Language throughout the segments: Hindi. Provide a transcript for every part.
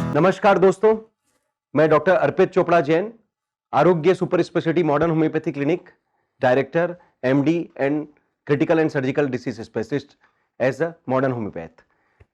नमस्कार दोस्तों, मैं doctor Arpit Chopra Jain, Arogya super speciality modern homeopathy clinic director, MD and critical and surgical disease specialist as a modern homeopath.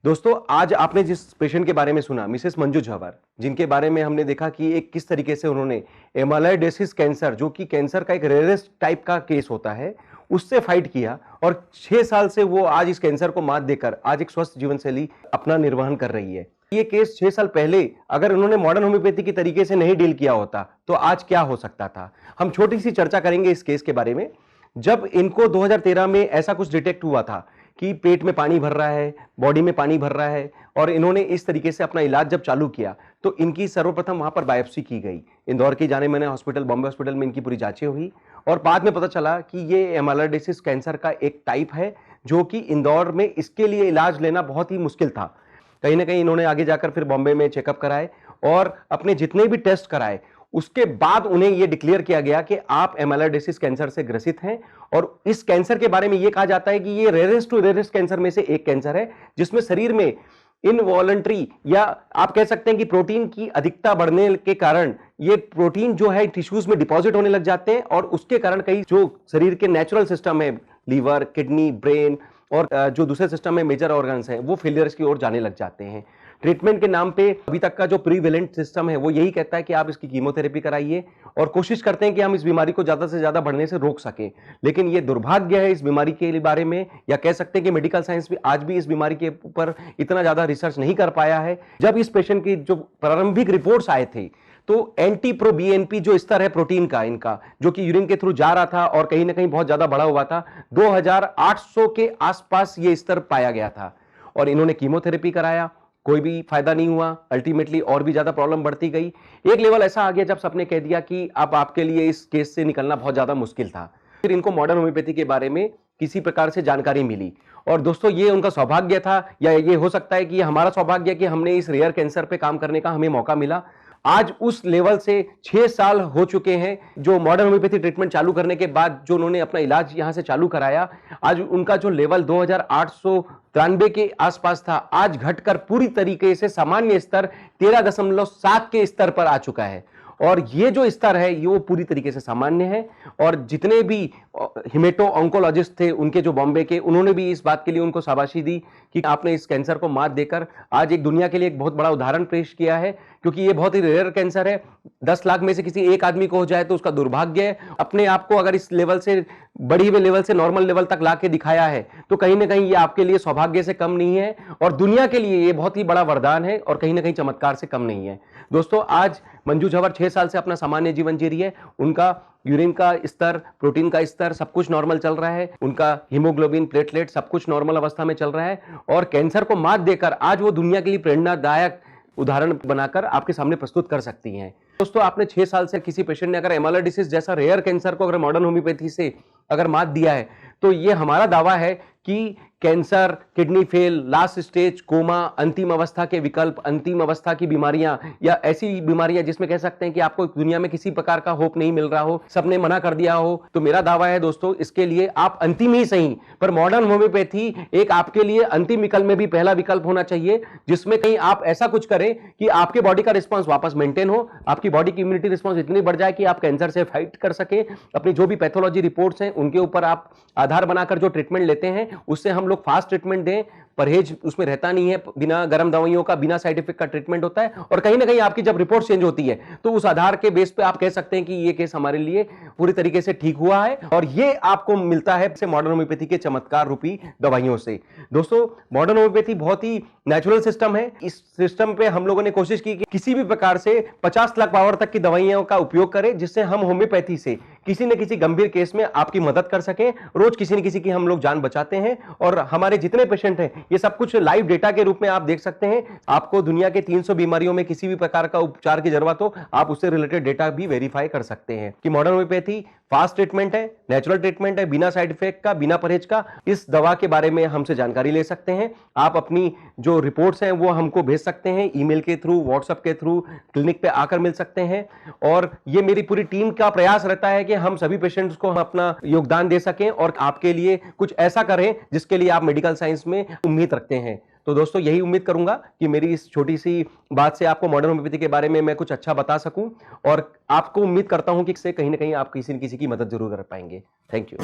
दोस्तों, आज आपने जिस पेशेंट के बारे में सुना, मिसेस मंजू झवर, जिनके बारे में हमने देखा कि एक किस तरीके से उन्होंने एमाइलोइडोसिस कैंसर, जो कि कैंसर का एक रेयरेस्ट टाइप का केस होता है, उससे फाइट किया और 6 साल से वो आज इस कैंसर को मात देकर आज एक स्वस्थ जीवन शैली अपना निर्वहन कर रही है। ये केस 6 साल पहले अगर उन्होंने मॉडर्न होम्योपैथी के तरीके से नहीं डील किया होता तो आज क्या हो सकता था। हम छोटी सी चर्चा करेंगे इस केस के बारे में। जब इनको 2013 में ऐसा कुछ डिटेक्ट हुआ था कि पेट में पानी भर रहा है, बॉडी में पानी भर रहा है, और इन्होंने इस तरीके से अपना इलाज जब चालू किया तो इनकी सर्वप्रथम वहां पर बायोप्सी की गई। इंदौर की जाने माने हॉस्पिटल, बॉम्बे हॉस्पिटल में इनकी पूरी जांचें हुई और बाद में पता चला कि ये एमाइलोइडोसिस कैंसर का एक टाइप है, जो कि इंदौर में इसके लिए इलाज लेना बहुत ही मुश्किल था। कहीं ना कहीं इन्होंने आगे जाकर फिर बॉम्बे में चेकअप कराए और अपने जितने भी टेस्ट कराए, उसके बाद उन्हें यह डिक्लेयर किया गया कि आप एमाइलोइडोसिस कैंसर से ग्रसित हैं। और इस कैंसर के बारे में यह कहा जाता है कि ये रेयरेस्ट टू रेयरेस्ट कैंसर में से एक कैंसर है, जिसमें शरीर में इनवॉलंटरी या आप कह सकते हैं कि प्रोटीन की अधिकता बढ़ने के कारण ये प्रोटीन जो है टिश्यूज में डिपॉजिट होने लग जाते हैं और उसके कारण कई जो शरीर के नेचुरल सिस्टम है, लीवर, किडनी, ब्रेन और जो दूसरे सिस्टम में मेजर ऑर्गन्स हैं, वो फेलियर्स की ओर जाने लग जाते हैं। ट्रीटमेंट के नाम पे अभी तक का जो प्रीवेलेंट सिस्टम है वो यही कहता है कि आप इसकी कीमोथेरेपी कराइए और कोशिश करते हैं कि हम इस बीमारी को ज्यादा से ज्यादा बढ़ने से रोक सकें। लेकिन ये दुर्भाग्य है इस बीमारी के बारे में, या कह सकते हैं कि मेडिकल साइंस भी आज भी इस बीमारी के ऊपर इतना ज्यादा रिसर्च नहीं कर पाया है। जब इस पेशेंट की जो प्रारंभिक रिपोर्ट्स आए थे तो एंटी प्रो बीएनपी जो स्तर है प्रोटीन का इनका, जो कि यूरिन के थ्रू जा रहा था और कहीं ना कहीं बहुत ज्यादा बढ़ा हुआ था, 2800 के आसपास ये स्तर पाया गया था। और इन्होंने कीमोथेरेपी कराया, कोई भी फायदा नहीं हुआ। अल्टीमेटली और भी ज्यादा प्रॉब्लम बढ़ती गई। एक लेवल ऐसा आ गया जब सबने कह दिया कि अब आपके लिए इस केस से निकलना बहुत ज्यादा मुश्किल था। फिर इनको मॉडर्न होम्योपैथी के बारे में किसी प्रकार से जानकारी मिली और दोस्तों ये उनका सौभाग्य था, या ये हो सकता है कि हमारा सौभाग्य है कि हमने इस रेयर कैंसर पे काम करने का हमें मौका मिला। आज उस लेवल से 6 साल हो चुके हैं जो मॉडर्न होम्योपैथी ट्रीटमेंट चालू करने के बाद जो उन्होंने अपना इलाज यहां से चालू कराया। आज उनका जो लेवल 2893 के आसपास था, आज घटकर पूरी तरीके से सामान्य स्तर 13.7 के स्तर पर आ चुका है। और ये जो स्तर है ये वो पूरी तरीके से सामान्य है। और जितने भी हिमेटो ऑन्कोलॉजिस्ट थे उनके जो बॉम्बे के, उन्होंने भी इस बात के लिए उनको शाबाशी दी कि आपने इस कैंसर को मात देकर आज एक दुनिया के लिए एक बहुत बड़ा उदाहरण पेश किया है, क्योंकि ये बहुत ही रेयर कैंसर है। 10 लाख में से किसी एक आदमी को हो जाए तो उसका दुर्भाग्य है। अपने आप को अगर इस लेवल से, बढ़ी हुए लेवल से नॉर्मल लेवल तक लाके दिखाया है तो कहीं ना कहीं ये आपके लिए सौभाग्य से कम नहीं है और दुनिया के लिए ये बहुत ही बड़ा वरदान है और कहीं ना कहीं चमत्कार से कम नहीं है। दोस्तों, आज मंजू झवर 6 साल से अपना सामान्य जीवन जी रही है। उनका यूरिन का स्तर, प्रोटीन का स्तर सब कुछ नॉर्मल चल रहा है। उनका हीमोग्लोबिन, प्लेटलेट सब कुछ नॉर्मल अवस्था में चल रहा है और कैंसर को मात देकर आज वो दुनिया के लिए प्रेरणादायक उदाहरण बनाकर आपके सामने प्रस्तुत कर सकती हैं। दोस्तों, आपने 6 साल से किसी पेशेंट ने अगर एमाइलोइडोसिस जैसा रेयर कैंसर को अगर मॉडर्न होम्योपैथी से अगर मात दिया है तो ये हमारा दावा है कि cancer, kidney fail, last stage, coma, अंतिम अवस्था के विकल्प, अंतिम अवस्था की बीमारियां या ऐसी बीमारियां जिसमें कह सकते हैं कि आपको दुनिया में किसी प्रकार का होप नहीं मिल रहा हो, सबने मना कर दिया हो, तो मेरा दावा है दोस्तों, इसके लिए आप अंतिम ही सही पर मॉडर्न होम्योपैथी एक आपके लिए अंतिम विकल्प में भी पहला विकल्प होना चाहिए, जिसमें कहीं आप ऐसा कुछ करें कि आपके बॉडी का रिस्पॉन्स वापस मेंटेन हो, आपकी बॉडी की इम्यूनिटी रिस्पॉन्स इतनी बढ़ जाए कि आप कैंसर से फाइट कर सके। अपनी जो भी पैथोलॉजी रिपोर्ट्स हैं उनके ऊपर आप आधार बनाकर जो ट्रीटमेंट लेते हैं उससे हम लोग फास्ट ट्रीटमेंट दें। परहेज उसमें रहता नहीं है, बिना गर्म दवाइयों का, बिना साइड इफेक्ट का ट्रीटमेंट होता है और कहीं ना कहीं आपकी जब रिपोर्ट चेंज होती है तो उस आधार के बेस पे आप कह सकते हैं कि ये केस हमारे लिए पूरी तरीके से ठीक हुआ है और ये आपको मिलता है मॉडर्न होम्योपैथी के चमत्कार रूपी दवाइयों से। दोस्तों, मॉडर्न होम्योपैथी बहुत ही नेचुरल सिस्टम है। इस सिस्टम पे हम लोगों ने कोशिश की कि किसी भी प्रकार से 50 लाख पावर तक की दवाइयों का उपयोग करें, जिससे हम होम्योपैथी से किसी न किसी गंभीर केस में आपकी मदद कर सकें। रोज किसी न किसी की हम लोग जान बचाते हैं और हमारे जितने पेशेंट हैं ये सब कुछ लाइव डेटा के रूप में आप देख सकते हैं। आपको दुनिया के 300 बीमारियों में किसी भी प्रकार का उपचार की जरूरत हो, आप उससे रिलेटेड डेटा भी वेरीफाई कर सकते हैं कि मॉडर्न होम्योपैथी फास्ट ट्रीटमेंट है, नेचुरल ट्रीटमेंट है, बिना साइड इफेक्ट का, बिना परहेज का। इस दवा के बारे में हमसे जानकारी ले सकते हैं। आप अपनी जो रिपोर्ट्स हैं वो हमको भेज सकते हैं ईमेल के थ्रू, व्हाट्सएप के थ्रू, क्लिनिक पे आकर मिल सकते हैं। और ये मेरी पूरी टीम का प्रयास रहता है कि हम सभी पेशेंट्स को अपना योगदान दे सकें और आपके लिए कुछ ऐसा करें जिसके लिए आप मेडिकल साइंस में उम्मीद रखते हैं। तो दोस्तों यही उम्मीद करूंगा कि मेरी इस छोटी सी बात से आपको मॉडर्न होम्योपैथी के बारे में मैं कुछ अच्छा बता सकूं, और आपको उम्मीद करता हूं कि इससे कहीं ना कहीं आप किसी न किसी की मदद जरूर कर पाएंगे। Thank you.